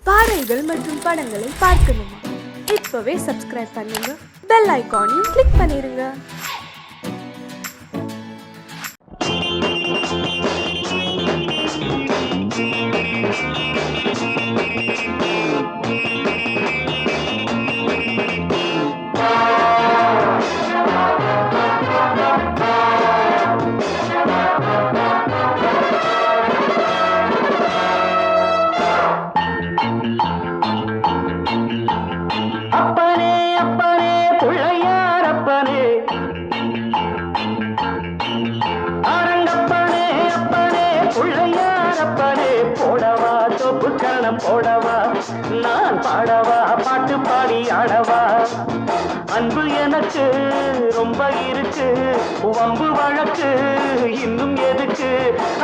பாடல்கள் மற்றும் படங்களை பார்க்கணுமா? இப்பவே சப்ஸ்கிரைப் பண்ணுங்க, பெல் ஐகானையும் கிளிக் பண்ணிருங்க. போடவா நான் பாடவா பாட்டு பாடி ஆடவா அன்பு எனக்கு ரொம்ப இருக்கு வம்பு வழக்கு இன்னும் எதுக்கு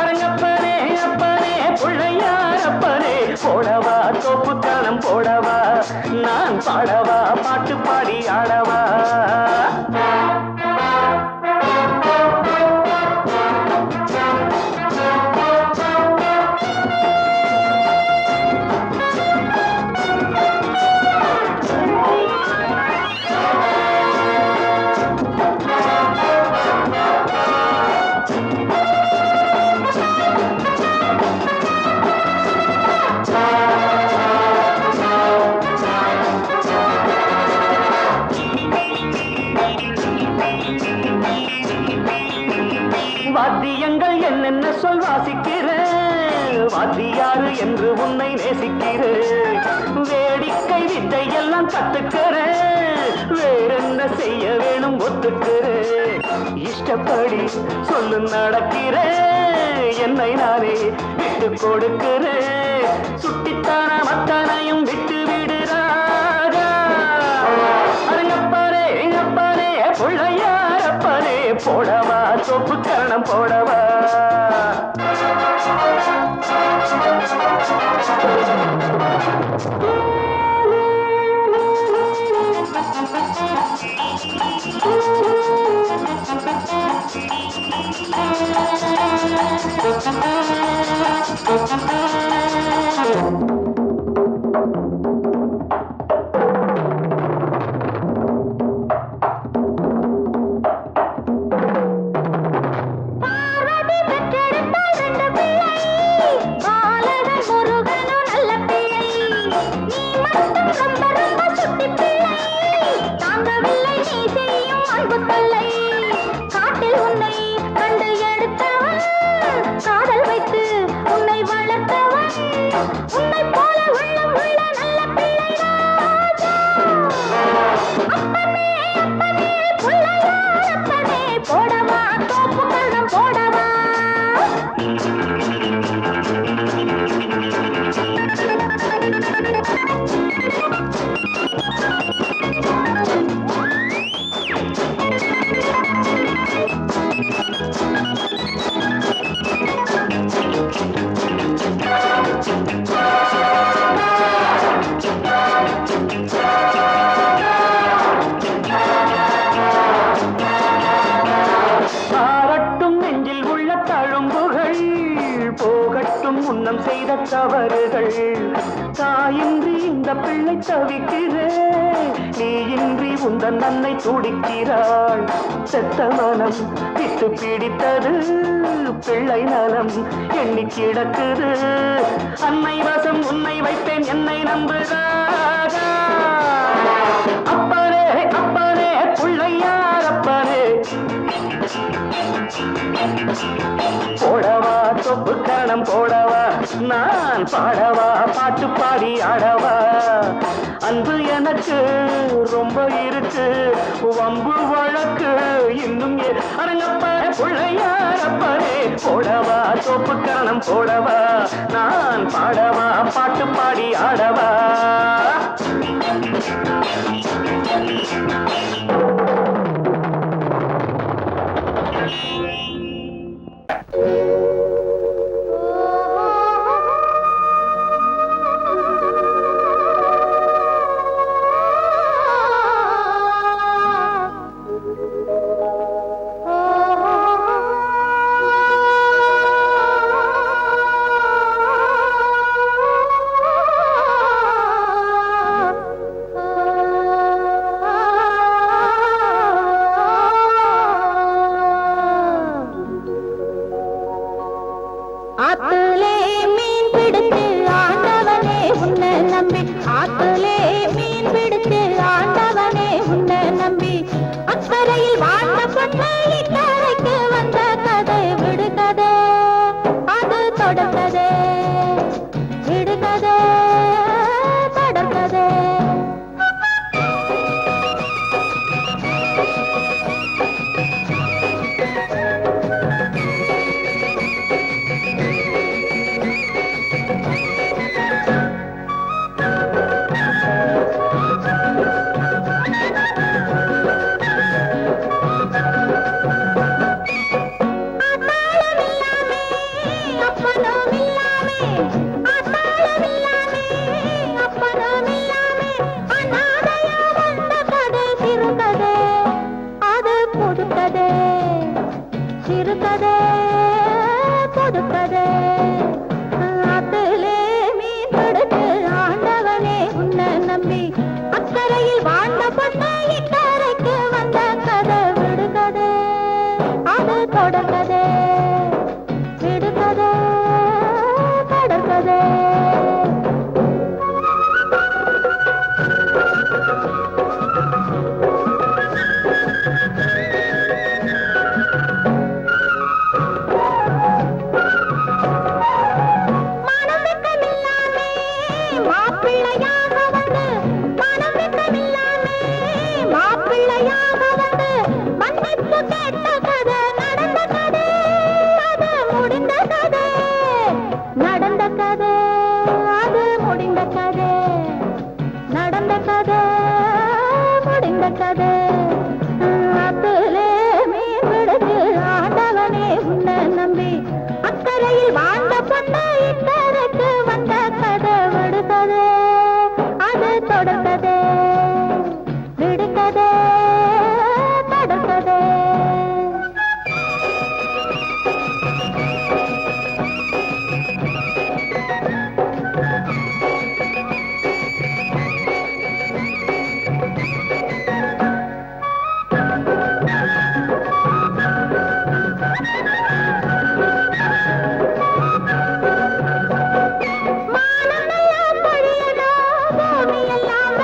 அரங்கப்பனே அப்பனே பிள்ளையார் அப்பனே போடவா தோப்பு கணம் போடவா நான் பாடவா பாட்டு பாடி ஆடவா வாத்தியங்கள் என்னென்ன சொல் வாசிக்கிறேன் வாத்தியாரு என்று உன்னை நேசிக்கிறேன் வேடிக்கை வித்தை எல்லாம் கத்துக்கிறேன் வேறென்ன செய்ய வேணும் ஒத்துக்கிறேன் இஷ்டப்படி சொல்லு நடக்கிறேன் என்னை நானே விட்டு கொடுக்கிறேன் சுட்டித்தான மத்தனையும் விட்டு விடுறாரா அரங்கப்பாரே எங்கப்பாரே பிள்ளையார் அப்பனே போடவா சொப்பு கரணம் போடவா காதல் வைத்து உன்னை வளர்த்தவன் உன்னை போல உள்ளம் உள்ள நல்ல பிள்ளை ராஜா அப்பனே அப்பனே பிள்ளையார் அப்பனே போடவா தோப்பு கரணம் போடவா முன்னம் செய்த தவறுகள் தாயின்றி இந்த பிள்ளை தவிக்கிறேன் நீ இன்றி உந்தன் நன்னை துடிக்கிறாள் செத்த மனம் விட்டு பிடித்தது பிள்ளை நலம் எண்ணி கிடக்குது அன்னை வசம் உன்னை வைப்பேன் என்னை நம்புகிறாரா அப்பனே அப்பனே பிள்ளையார் அப்பனே போடவா தொப்பு கரணம் போடவா நான் பாடவா பாட்டு பாடி ஆடவா அன்பு எனக்கு ரொம்ப இருக்கு வம்பு வழக்கு இன்னும் அரங்கப்ப பிள்ளையார் அப்பனே போடவா தொப்பு கரணம் போடவா நான் பாடவா பாட்டு பாடி ஆடவா மாப்பிள்ளையாக வந்து மனம் வெட்கமில்லாமே மாப்பிள்ளையாக வந்து மன்னிப்பு கேட்ட கதை நடந்த கதை அது முடிந்த கதை நடந்த கதை அது முடிந்த கதை நடந்த கதை முடிந்த கதை அத்திலே மீன் பிடிச்சு ஆண்டவனே உன்னை நம்பி அக்கறையில் வாழ்ந்த பொண்ணு இக்கரைக்கு வந்த கதை விடுகதை அது தொடர்கதை விடுகதை தொடர்கதை மானமெல்லாம் பொழியணும் பூமியெல்லாம்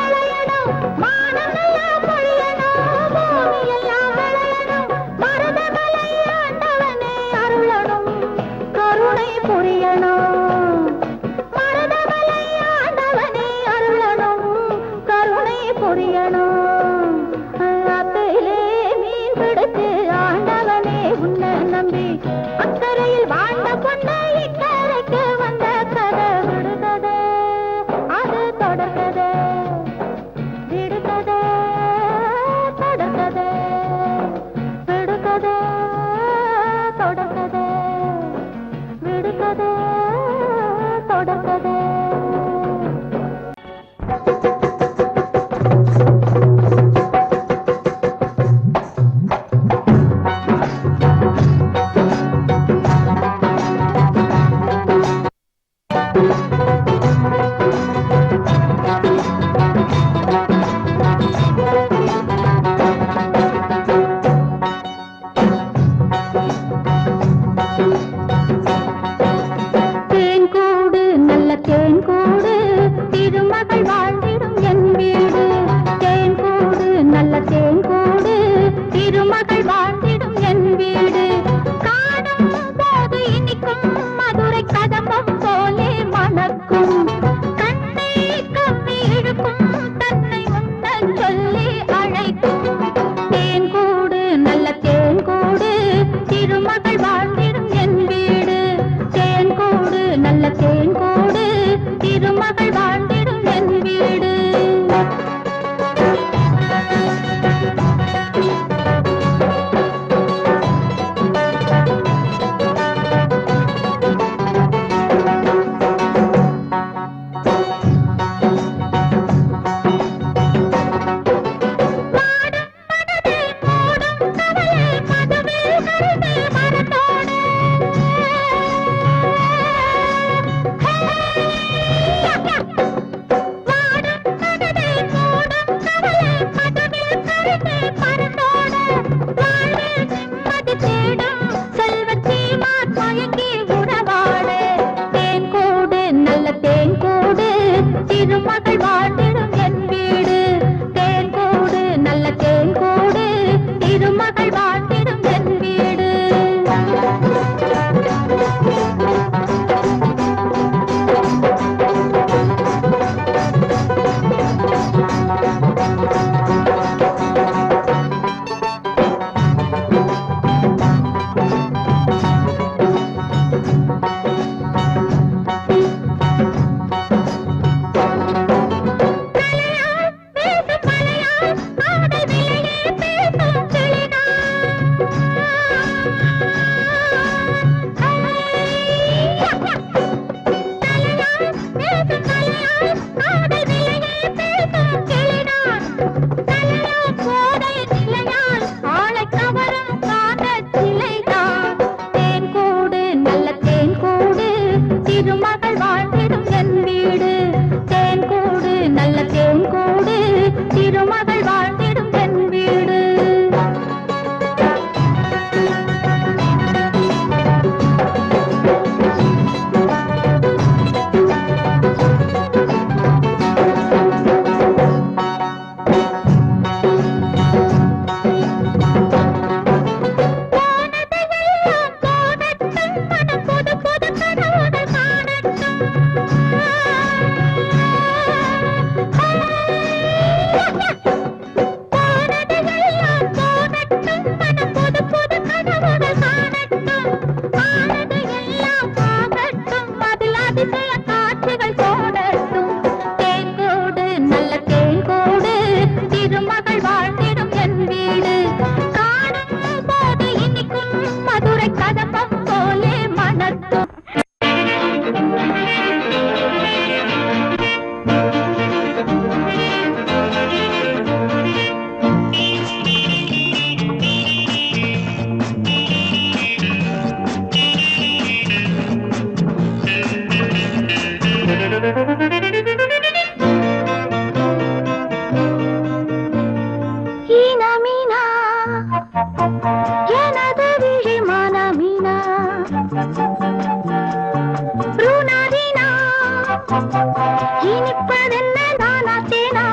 இனிப்பதென்ன நானா தேனா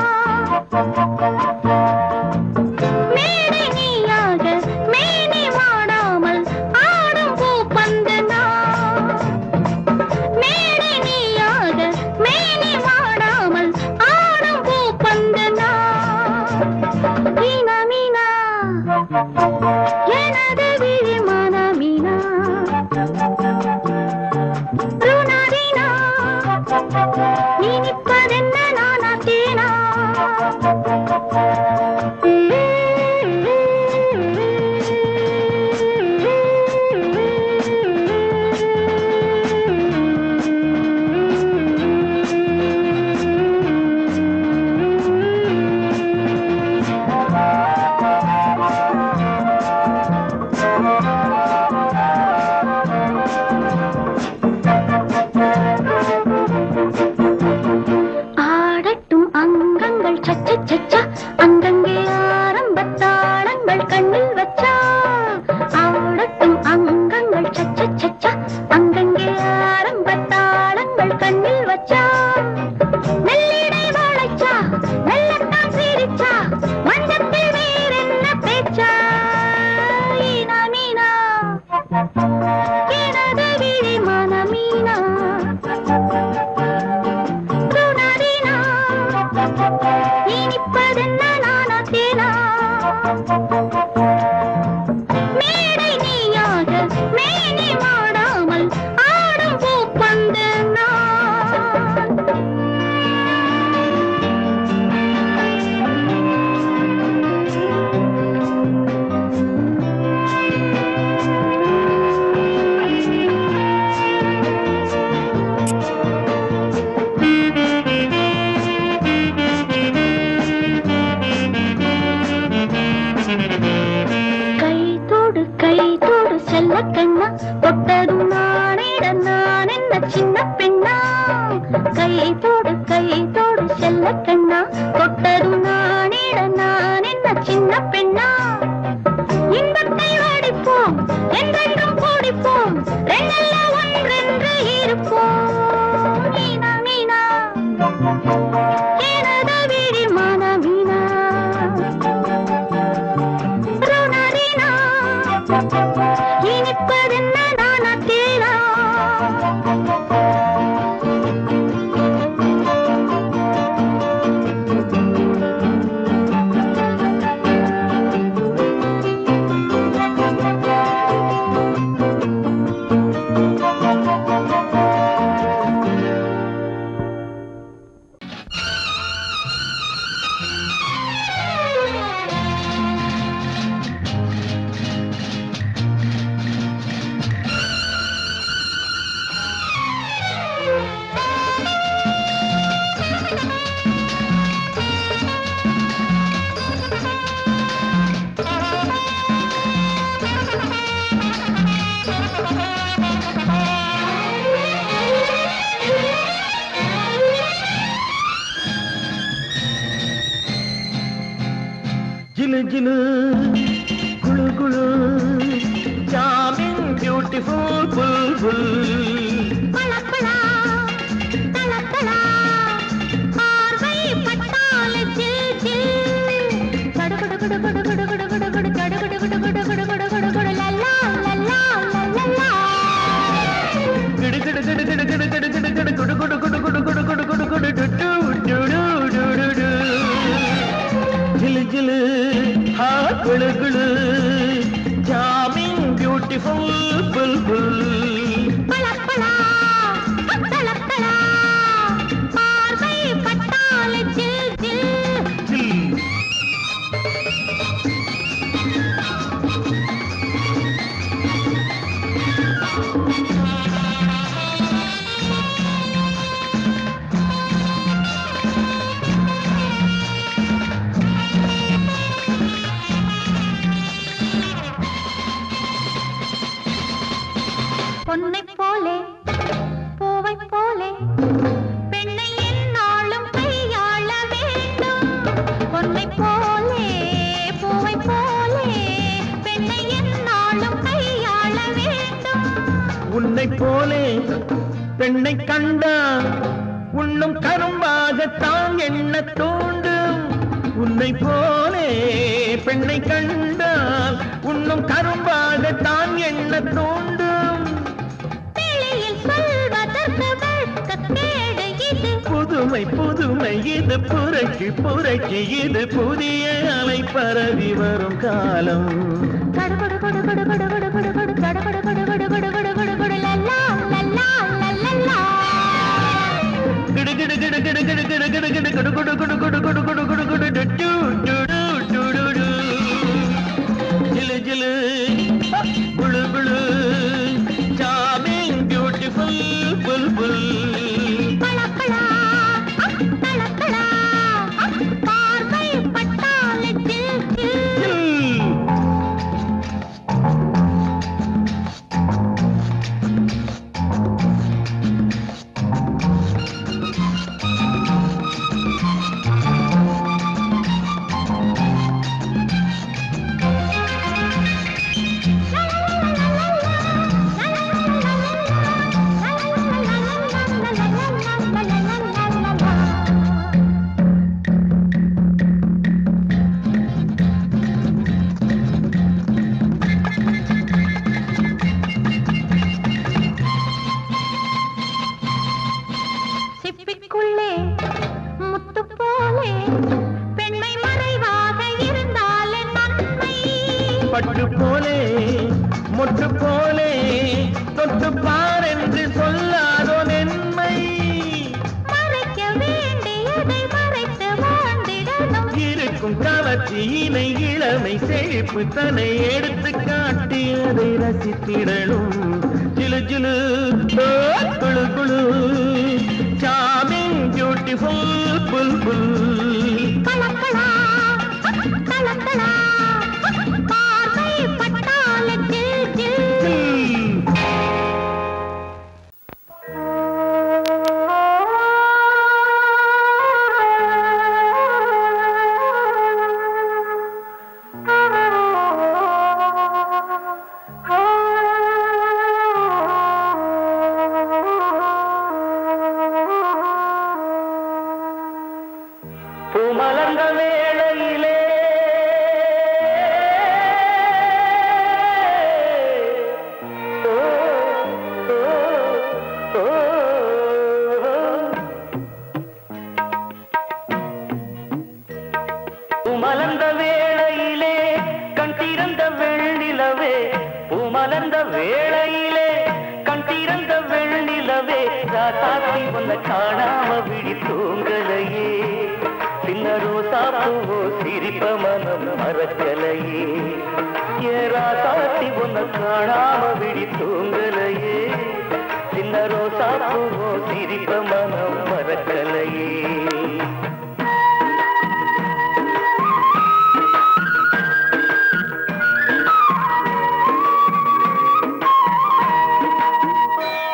மேடை நீயாக மேனி மாடாமல் ஆடும் பூப்பந்து நான் மேடை நீயாக மேனி மாடாமல் ஆடும் பூப்பந்து நான் மீனா மீனா எனது விழி மனமீனா ருணரீனா இனிப்பதென்ன நானா தேனா ஆடட்டும் அங்கங்கள் சச்ச சச்சா அங்கங்கே ஆரம்பத்தாளங்கள் கண்ணில் வச்சா ஆடட்டும் அங்கங்கள் சச்ச சச்சா அங்கங்கே ஆரம்பத்தாளங்கள் கண்ணில் வச்சா மெல்லிடை வாழைச்சா மெல்லத்தான் சிரிச்சா மஞ்சத்தில் வேறென்ன பேச்சா ஈனா மீனா எனது விழி மனமீனா ருணரீனா இனிப்பதென்ன நானா தேனா மேடை நீயாக மேனி மாடாமல் ஆடும் பூப்பந்து நான் கை தோடு செல்ல கண்ணா தொட்டதும் நானேட நான் என்ன சின்ன பெண்ணா கை தோடு செல்ல கண்ணா தொட்டதும் நானேட நான் என்ன சின்ன பெண்ணா இன்பத்தை வாடிப்போம் என்றென்றும் கூடிப்போம் ரெண்டல்ல ஒன்றென்று இருப்போம் மீனா மீனா எனது விழி மனமீனா ருணரீனா இனிப்பதென்ன நானா தேனா जिलु जिलु गुलु गुलु चार्मिंग ब्यूटीफुल बुलबुल பளா பளா தள தளா பார்வை பட்டால ஜில் ஜில் கடு கடு கடு கடு கடு கடு கடு கடு கடு கடு கடு கடு கடு கடு கடு கடு லல்லா லல்லா லல்லா கிடு கிடு கிடு கிடு கிடு கிடு கிடு கிடு குடு குடு குடு குடு குடு குடு குடு குடு டு டு டு டு டு டு जिलु जिलु हाथ गुलु गुलु चार्मिंग ब्यूटीफुल बुलबुल பளா பளா தள தளா பார்வை பட்டால ஜில் ஜில் பொன்னை போலே பூவை போலே பெண்ணை என்னாலும் கையாள வேண்டும் பொன்னை போலே பூவை போலே பெண்ணை என்னாலும் கையாள வேண்டும் உன்னை போலே பெண்ணை கண்டா உன்னும் கரும்பாக கரும்பாகத்தான் எண்ண தோண்டும். உன்னை போலே பெண்ணை கண்டால் உன்னும் கரும்பாகத்தான் எண்ண தோண்டும். வெளியில் சொல்வதற்கு வெட்கக்கேடு இது. புதுமை புதுமை இது, புரட்சி புரட்சி இது, புதிய அலை பரவி வரும் காலம். கடுகுடு குடு குடு குடு குடு குடு குடு கடுகுடு குடு குடு குடு குடு குடு குடு லல்லா லல்லா லல்லா. கிடு கிடு கிடு கிடு கிடு கிடு கிடு கிடு குடு குடு குடு குடு குடு குடு குடு குடு டு டு டு டு டு டு. ஜிலு ஜிலு குளு குளு சாமிங் பியூட்டிஃபுல் புல் புல். பளபளா பளபளா பார்வை பட்டாலே ஜில் ஜில். சிப்பிக்குள்ளே முத்து போலே பெண்மை மறைவாக இருந்தாலே நன்மை. பட்டு போலே மொட்டு போலே தொட்டு பார் என்று சொல்லாதோ நன்மை. மறைக்க வேண்டியதை மறைத்து வாழ்ந்திடணும். இருக்கும் கவர்ச்சியினை இளமை செழிப்பு தன்னை எடுத்து காட்டி அதை ரசித்திடணும். ஜிலு ஜிலு ஓ, குளு குளு சாமிங் பியூட்டிஃபுல் புல் புல். பளபளா பளபளா பார்வை பட்டாலே ஜில் ஜில். பூமலர்ந்த வேளையிலே ஓ, ஓ, ஓ, பூமலர்ந்த வேளையிலே கண் திறந்த வெள்ளிலவே. பூமலர்ந்த வேளையிலே கண் திறந்த வெள்ளிலவே. ராசாத்தி உன்னை காணாம விழி தூங்கலையே. சின்ன ரோசா பூவோ சிரிப்ப மனம் மறக்கலையே. ஏ ராசாத்தி உன்னை காணாம விழி தூங்கலையே. சின்ன ரோசா பூவோ சிரிப்ப மனம் மறக்கலையே.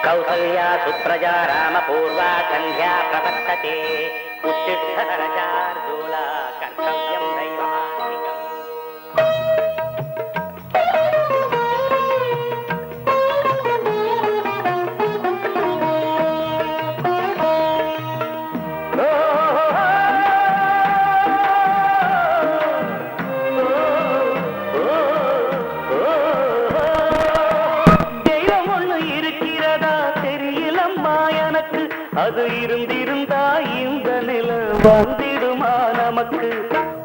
कौसल्या सुप्रजा रामपूर्वा सन्ध्या प्रवर्तते. उत्तिष्ठ नरशार्दूला कर्तव्यं दैवमान्तिकम्. அது இருந்திருந்தா இந்த நில வந்திடுமா நமக்கு.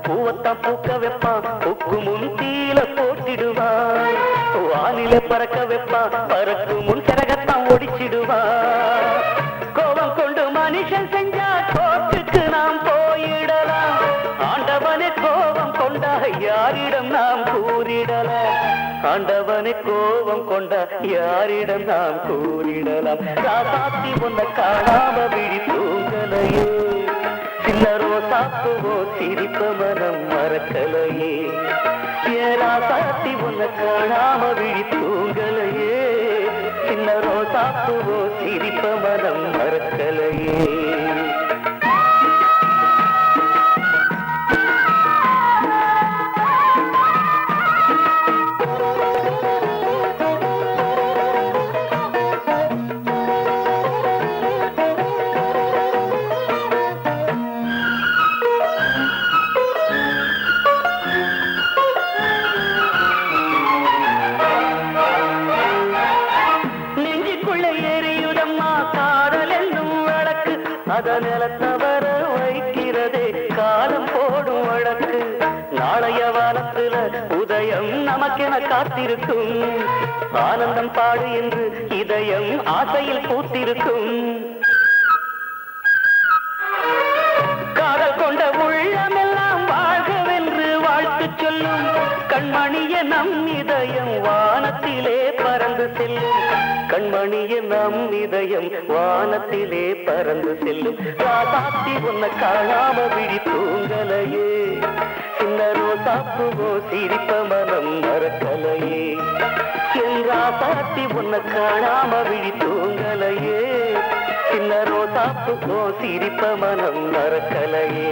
பூவத்தான் பூக்க வைப்பான், பூக்கு முன் தீல போட்டிடுவான். வானில பறக்க வைப்பான், பறக்கு முன் கரகத்தான் ஒடிச்சிடுவான். கோபம் கொண்டு மனுஷன் செஞ்சா கோட்டுக்கு நாம் போயிடலாம். ஆண்டவனே கோபம் கொண்டா யாரிடம் நாம் கூறிடலாம். ஆண்டவனை கோபம் கொண்ட யாரிடம் நாம் கூறிடலாம். ராசாத்தி உன்னை காணாம விழி தூங்கலையே. சின்ன ரோசாப்புவோ சிரிப்ப மனம் மறக்கலையே. ஏ ராசாத்தி உன்னை காணாம விழி தூங்கலையே. சின்ன ரோசாப்புவோ சிரிப்ப மனம் மறக்கலையே. நமக்கென காத்திருக்கும் ஆனந்தம் பாடு என்று இதயம் ஆசையில் பூத்திருக்கும் காதல் கொண்ட உள்ளமெல்லாம் வாழ்கவென்று வாழ்த்து சொல்லும் கண்மணிய நம் இதயம் வானத்திலே பறந்து செல்லும் கண்மணிய நம் இதயம் வானத்திலே பறந்து செல்லும் ராதாத்தி உன்னை காணாம விழி தூங்கலையே சின்ன ரோசாப்புவோ சிரிப்ப மனம் மறக்கலையே என் ராதாத்தி உன்னை காணாம விழி தூங்கலையே சின்ன ரோசாப்புவோ சிரிப்ப மனம் மறக்கலையே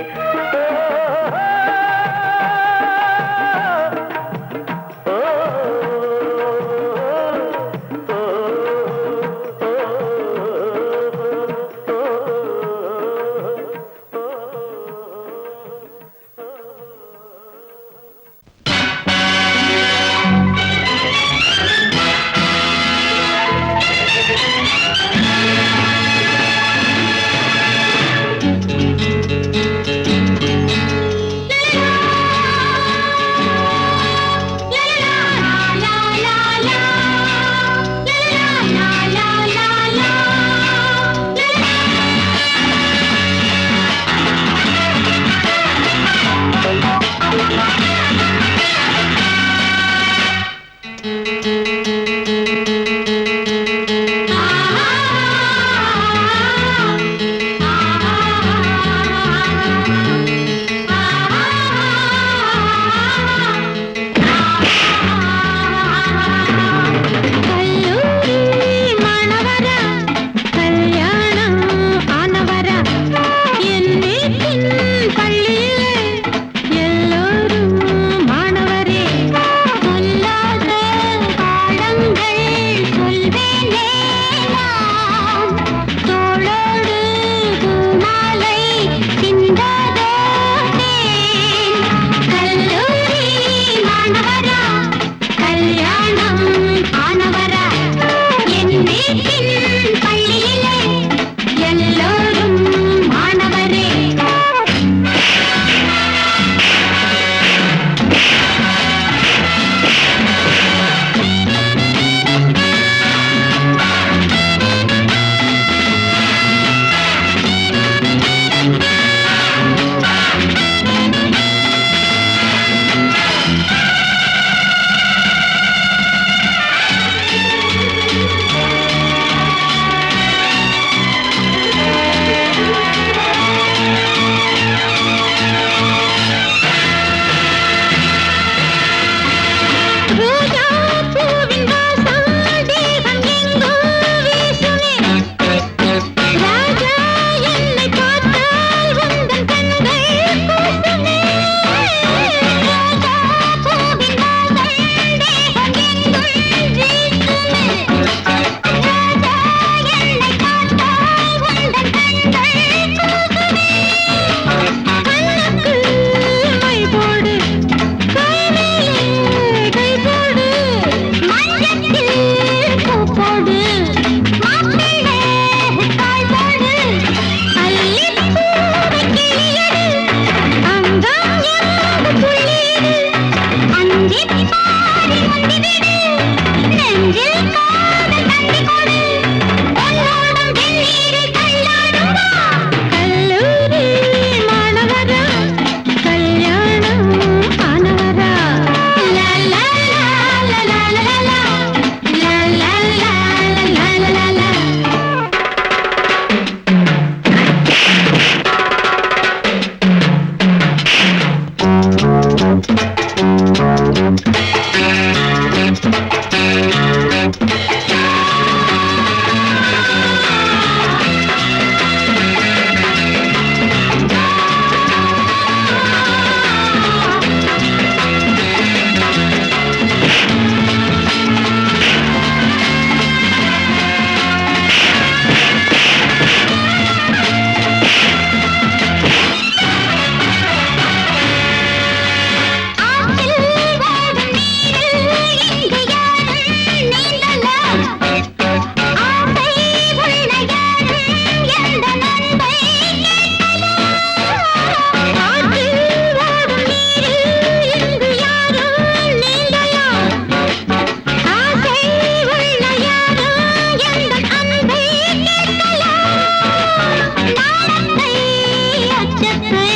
மஞ்சத்தை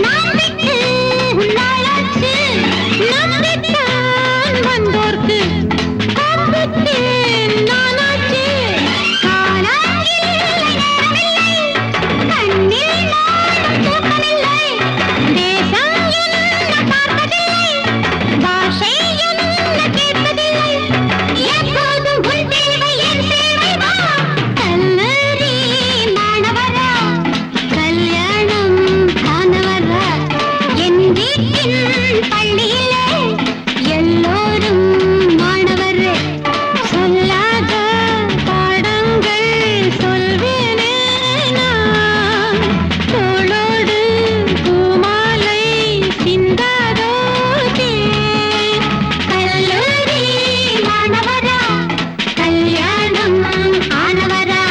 நான் விட்டு நாளாச்சு நம்பித்தான் வந்தோர்க்கு காப்பிட்டேன் நானாச்சு காலாயில் கண்ணில் நாடும் தூக்கமில்லை தேசம் என்ன பார்ப்பதில்லை பாஷை என்ன கேட்பதில்லை எப்போதும் உன் தேவை என் தேவை வா கல்லூரி மாணவரா கல்யாணம் காணவரா என் வீட்டின் பள்ளியிலே எல்லோரும் மாணவரே சொல்லாத பாடங்கள் சொல்வேனே நான் தோளோடு பூமாலை சிந்தாதோ தேன் கல்லூரி மாணவரா கல்யாணம் ஆனவரா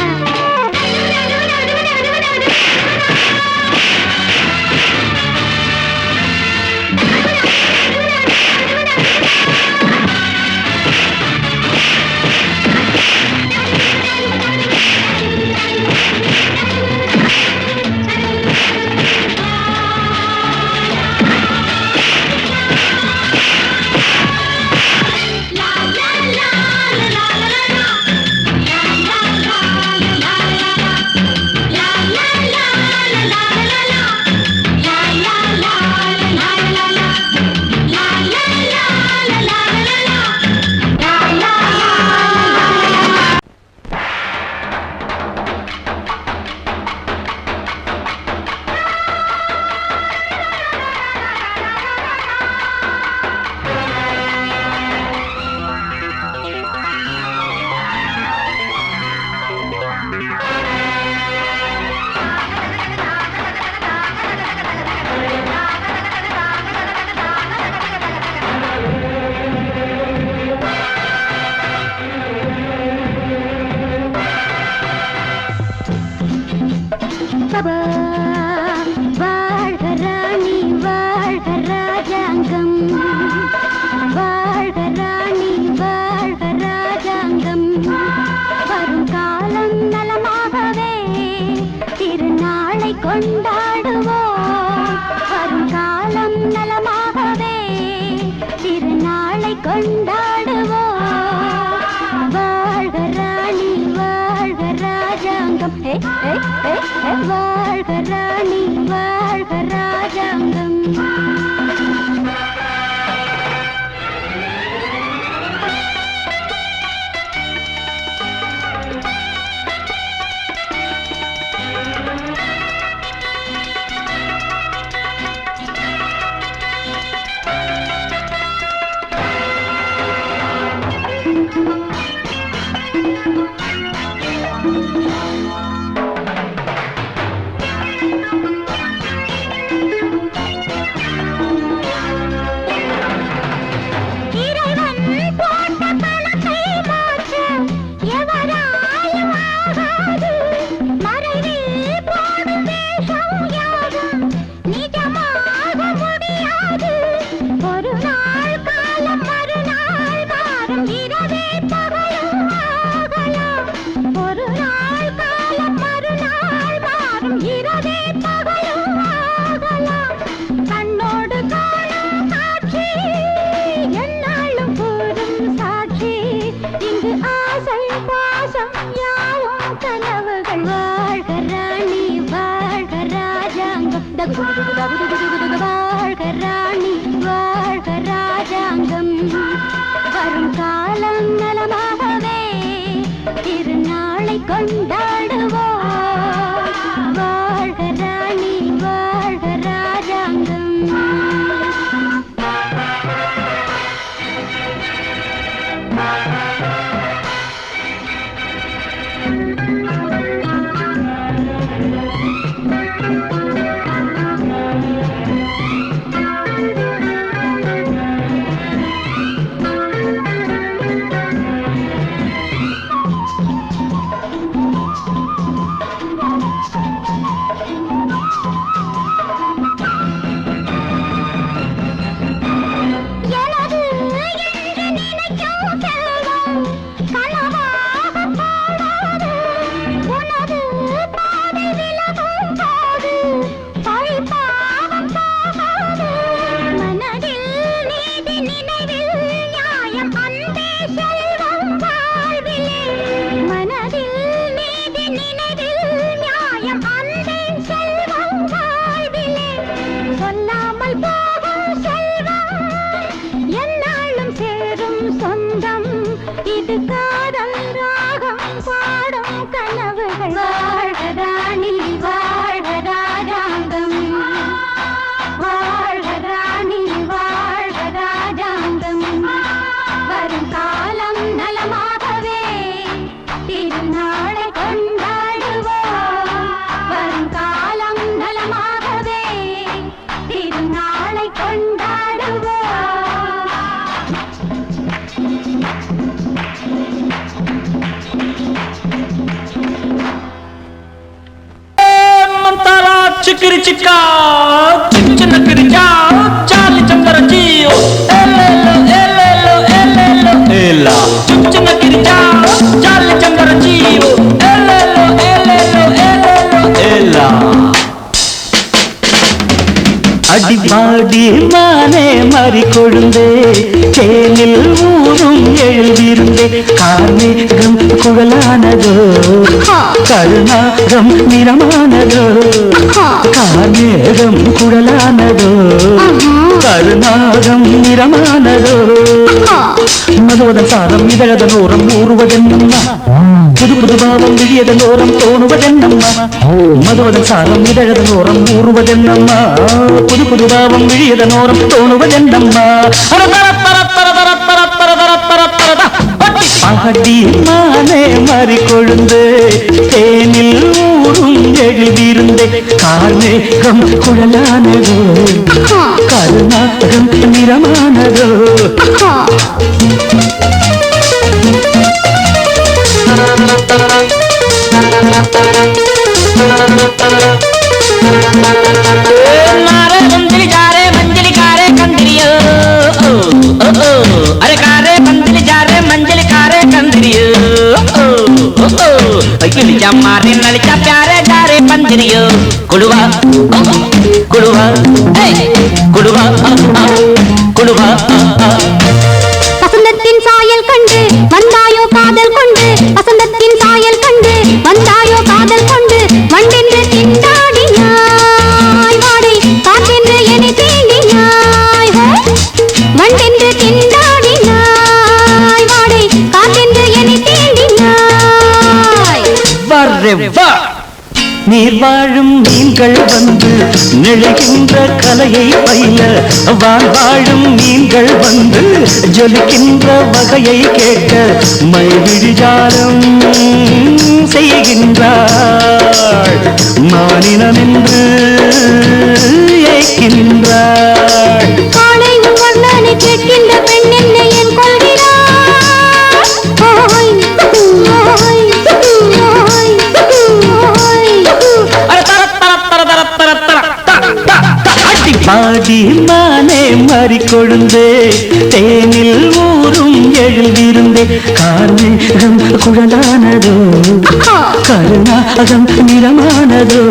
பபா வாழ்க ராணி வாழ்க ராஜாங்கம் வாழ்க ராணி வாழ்க ராஜாங்கம் வரும் காலம் நலமாகவே திருநாளை கொண்டாடுவோம் வரும் காலம் நலமாகவே திருநாளை கொண்டாடுவோம் வாழ்க ராணி வாழ்க ராஜாங்கம் வாழ்க ராணி வாழ்க ராஜாங்கம் வாழ்க ராணி வாழ்க ராஜாங்கம் வரும் காலம் நலமாகவே திருநாளை கொண்டாடுவோம் வாழ்க ராணி வாழ்க ராஜாங்கம் சொல்லாமல் போகும் செல்வம் என்னாலும் சேரும் சொந்தம் இது காதல் ராகம் பாடும் கனவுகள் வாழ்வதானி வாழ்வதாஜாங்கம் வாழ்வதானி வாழ்வதாஜாங்கம் வரும் காலம் நலமாகவே திருநாளை கொண்டாடுவோம் வரும் காலம் நலமாகவே திருநாளை கொண்டாடுவோம் चिकरी चिका चिकन किरिया चाली चंदर जियो एलेलो एलेलो एलेलो एला चिकन किरिया चाली चंदर जियो एलेलो एलेलो एलेलो एला அடிபாடி மானே மறிக்கொழுந்தே தேனில் ஊரும் எழுதிருந்தே கார்மேகம் குழலானதோ கருணாகம் நிறமானதோ கார்மேகம் குழலானதோ கருணாகம் நிறமானதோ மதுவதன் சாரம் இதழதன் ஓரம் ஊறுவதென்னம்மா புது புது பாவம் விழியதன் ஓரம் தோணுவதென்னம்மா மதுவதன் சாரம் இதழதன் ஓரம் ஊறுவதென்னம்மா புது புது பாவம் விழியதன் ஓரம் தோணுவதென்னம்மா பாடி மானே மறிக்கொழுந்து தேனில் ஊரும் எழுதியிருந்தே கார்மேகம் குழலானதோ கருணாகம் நிறமானதோ नारे मंदिर जा रे मंजिल कारे कंदरियो अरे कारे मंदिर जा रे मंजिल कारे कंदरियो किलिचा मारे नलिचा प्यारे जा रे पंजरियो कुड़वा कुड़वा कुड़वा कुड़वा வசந்தத்தின் சாயல் கண்டு வந்தாயோ காதல் கொண்டு வசந்தத்தின் சாயல் கண்டு வந்தாயோ காதல் கொண்டு வண்டென்று திண்டாடினாய் வாடை காற்றென்று என்னை தீண்டினாய் வண்டென்று திண்டாடினாய் வாடை காற்றென்று என்னை தீண்டினாய் வரே வா நீர் வாழும் மீன்கள் வந்து நெழுகின்ற கலையை பயில வான் வாழும் மீன்கள் வந்து ஜொலிக்கின்ற வகையை கேட்க மைவிழிஜாலம் செய்கின்றாள் மானினம் என்று ஏற்கின்றாள் காலை உன் வண்ணனை கேட்கின்ற பெண் என்னை என் கொள்கிறாள் பாடி மானே மறிக்கொழுந்தே தேனில் ஊரும் எழுதிருந்தே கார்மேகம் குழலானதோ கருணாகம் நிறமானதோ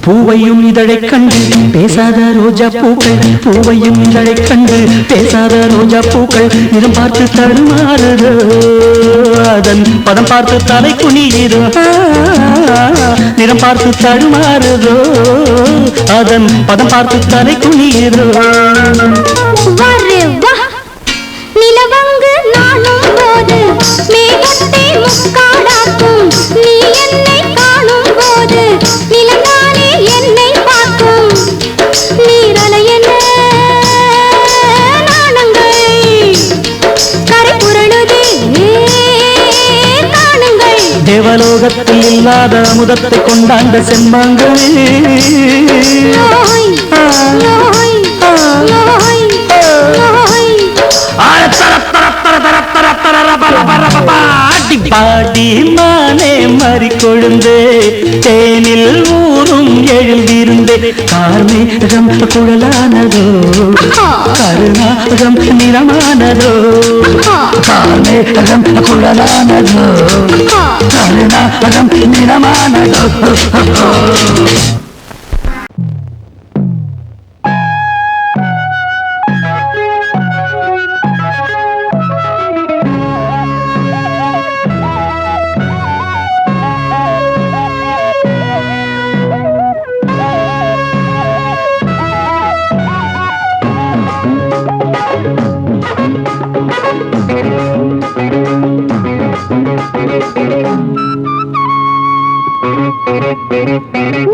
பூவையும் இதழைக் கண்டு பேசாத ரோஜா பூக்கள் பூவையும் இதழைக் கண்டு பேசாத ரோஜா பூக்கள் நிறம் பார்த்து தடுமாறுதோ அதன் பதம் பார்த்து தலை குனியுதோ நிறம் பார்த்து தடுமாறுதோ அதன் பதம் பார்த்து தலை குனியுதோ நிலவங்கு நானும் போது மேகத்தை முக்காடாக்கும் நீ என்னை காணும் போது நிலந்தானே என்னை பார்க்கும் நீரலை என்ன நாணங்கள் கரை புரளுதே காணுங்கள் தேவலோகத்தில் இல்லாத அமுதத்தை கொண்டாண்ட செம்பாங்களே பாடி மானே மறிக்கொழுந்தே தேனில் ஊரும் எழுதிருந்தே கார்மேகம் குழலானதோ கருணாகம் நிறமானதோ கார்மேகம் குழலானதோ கருணாகம் యజమానుడు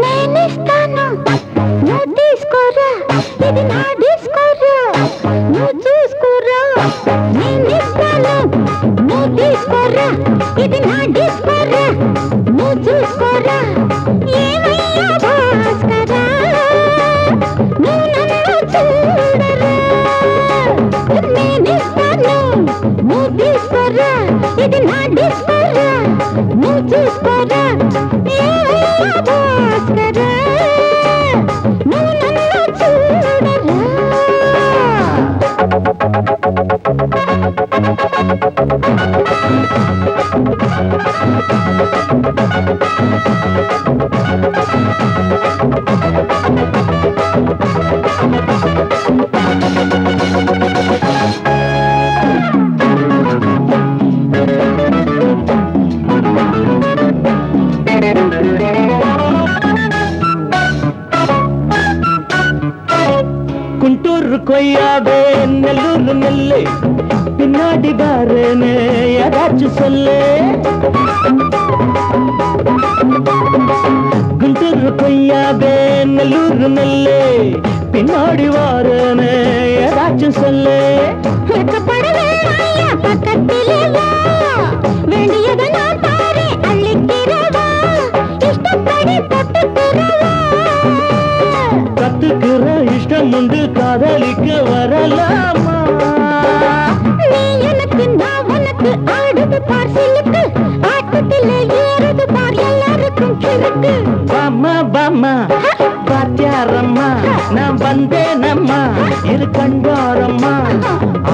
నేనిస్తాను నువ్వు తీసుకోరా ఇది నా డిస్కోరా నువ్వు చూసుకోరా నేనిస్తాను నువ్వు తీసుకోరా ఇది నా డిస్కోరా నువ్వు చూసుకోరా ఏమయ్యా భాస్కరా నువ్వు నన్ను చూడరా నేనిస్తాను నువ్వు తీసుకోరా ఇది నా డిస్కోరా నువ్వు చూసుకోరా ఏమయ్యా భాస్కరా నువ్వు నన్ను చూడరా குண்டூர் கொய்யாவே நெல்லூர் நெல்லு பின்னாடி பாருன்னு ஏதாச்சும் சொல்லு குண்டூர் கொய்யாவே நெல்லூர் நெல்லு பின்னாடி வாருன்னு ஏதாச்சும் சொல்லு வெட்கப்படவே ஐயா பக்கத்திலே வா வேண்டியதை நான் தாரேன் அள்ளிக்கிறவா இஷ்டப்படி தொட்டுக்கிறவா கத்துக்கிற இஷ்டம் உண்டு காதலிக்க வரலாமா நீ எனக்கு நான் உனக்கு ஆடுது பார் சிலுக்கு ஆட்டத்திலே ஏறுது பார் எல்லாருக்கும் கிழக்கு பாமா பாமா பாத்தியாரம்மா நான் வந்தேனம்மா இரு கண்டாரம்மா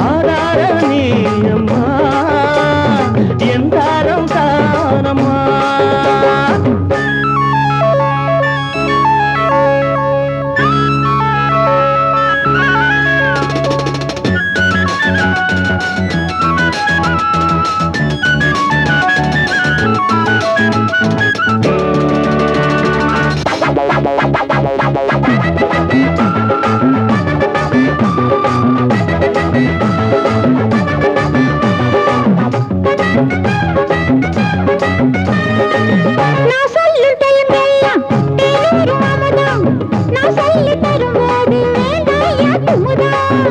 ஆரார நீயம்மா எந்தாரம் தானம்மா நான் சொல்லும் டைமெல்லாம் தேனூரும் அமுதம் நான் சொல்லி தரும்போது வேண்டாயா குமுதம்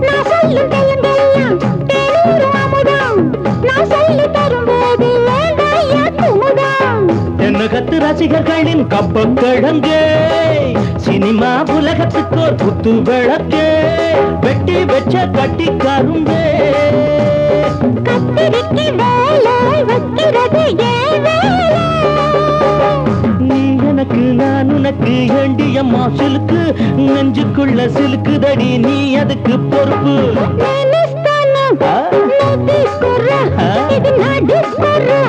நான் சொல்லும் டைமெல்லாம் தேனூரும் அமுதம் நான் சொல்லி தரும்போது வேண்டாயா குமுதம் தென்னகத்து ரசிகர்களின் கப்ப கிழங்கு சினிமா உலகத்துக்கோர் குத்து விளக்கு வெட்டி வச்ச கட்டி கரும்பு கத்திரிக்கு வேலை வைக்கிறது ஏன் வேலை நீ எனக்கு நான் உனக்கு ஏண்டியம்மா சிலுக்கு நெஞ்சுக்குள்ள சிலுக்குதடி நீ அதுக்கு பொறுப்பு నేనిస్తాను నువ్వు తీసుకోరా ఇది నా డిస్కోరా